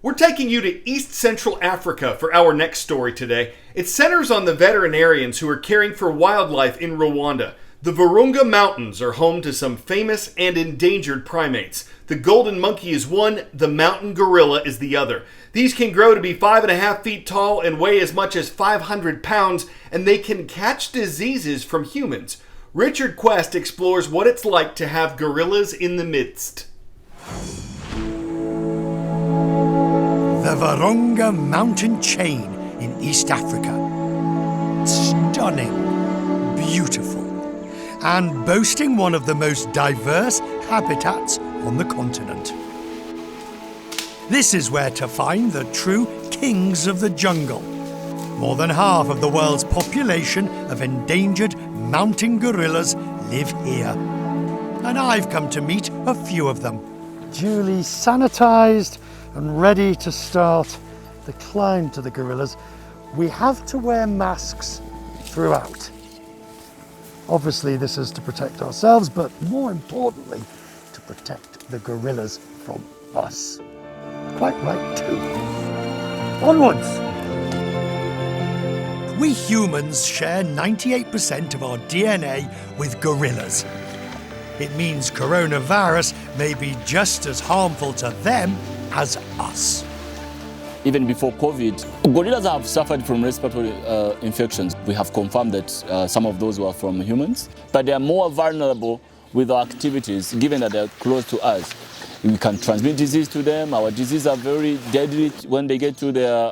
We're taking you to East Central Africa for our next story today. It centers on the veterinarians who are caring for wildlife in Rwanda. The Virunga Mountains are home to some famous and endangered primates. The golden monkey is one, the mountain gorilla is the other. These can grow to be 5.5 feet tall and weigh as much as 500 pounds, and they can catch diseases from humans. Richard Quest explores what it's like to have gorillas in the midst. The Virunga mountain chain in East Africa. Stunning, beautiful, and boasting one of the most diverse habitats on the continent. This is where to find the true kings of the jungle. More than half of the world's population of endangered mountain gorillas live here. And I've come to meet a few of them. Duly sanitized and ready to start the climb to the gorillas, we have to wear masks throughout. Obviously, this is to protect ourselves, but more importantly, to protect the gorillas from us. Quite right, too. Onwards! We humans share 98% of our DNA with gorillas. It means coronavirus may be just as harmful to them as us. Even before COVID, gorillas have suffered from respiratory infections. We have confirmed that some of those were from humans, but they are more vulnerable with our activities, given that they're close to us. We can transmit disease to them. Our diseases are very deadly when they get to their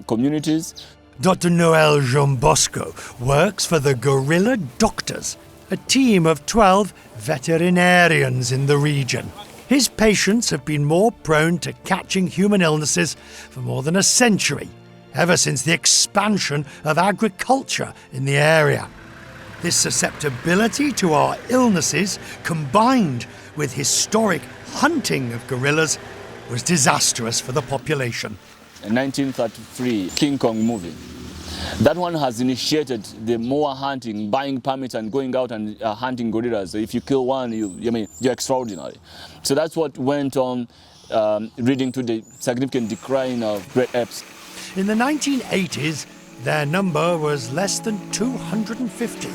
communities. Dr. Noel Jean Bosco works for the Gorilla Doctors, a team of 12 veterinarians in the region. His patients have been more prone to catching human illnesses for more than a century, ever since the expansion of agriculture in the area. This susceptibility to our illnesses, combined with historic hunting of gorillas, was disastrous for the population. In 1933, King Kong movie. That one has initiated the more hunting, buying permits and going out and hunting gorillas. If you kill one, you're extraordinary. So that's what went on, leading to the significant decline of great apes. In the 1980s, their number was less than 250.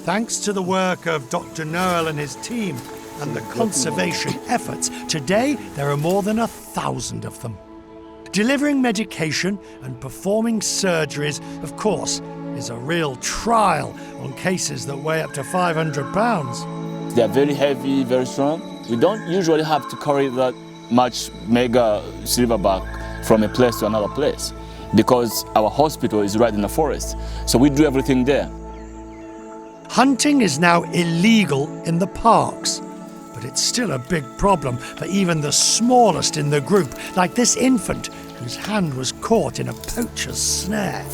Thanks to the work of Dr. Noel and his team and the conservation efforts, today there are more than 1,000 of them. Delivering medication and performing surgeries, of course, is a real trial on cases that weigh up to 500 pounds. They are very heavy, very strong. We don't usually have to carry that much mega silverback from a place to another place because our hospital is right in the forest. So we do everything there. Hunting is now illegal in the parks, but it's still a big problem for even the smallest in the group, like this infant whose hand was caught in a poacher's snare.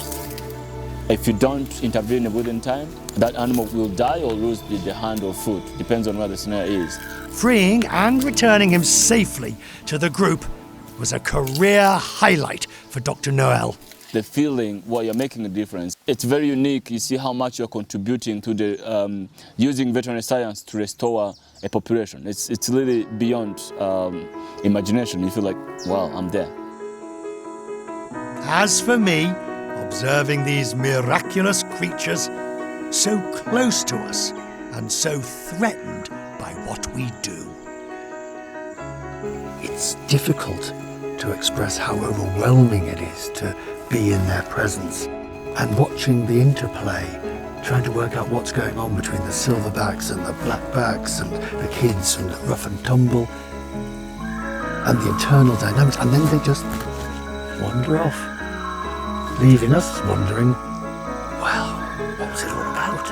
If you don't intervene within time, that animal will die or lose the hand or foot, depends on where the snare is. Freeing and returning him safely to the group was a career highlight for Dr. Noel. The feeling where you're making a difference, it's very unique. You see how much you're contributing to the using veterinary science to restore a population. It's really beyond imagination. You feel like, wow, I'm there. As for me, observing these miraculous creatures so close to us and so threatened by what we do. It's difficult to express how overwhelming it is to be in their presence and watching the interplay, trying to work out what's going on between the silverbacks and the blackbacks and the kids and the rough and tumble and the internal dynamics, and then they just wander off, leaving us wondering, well, what was it all about?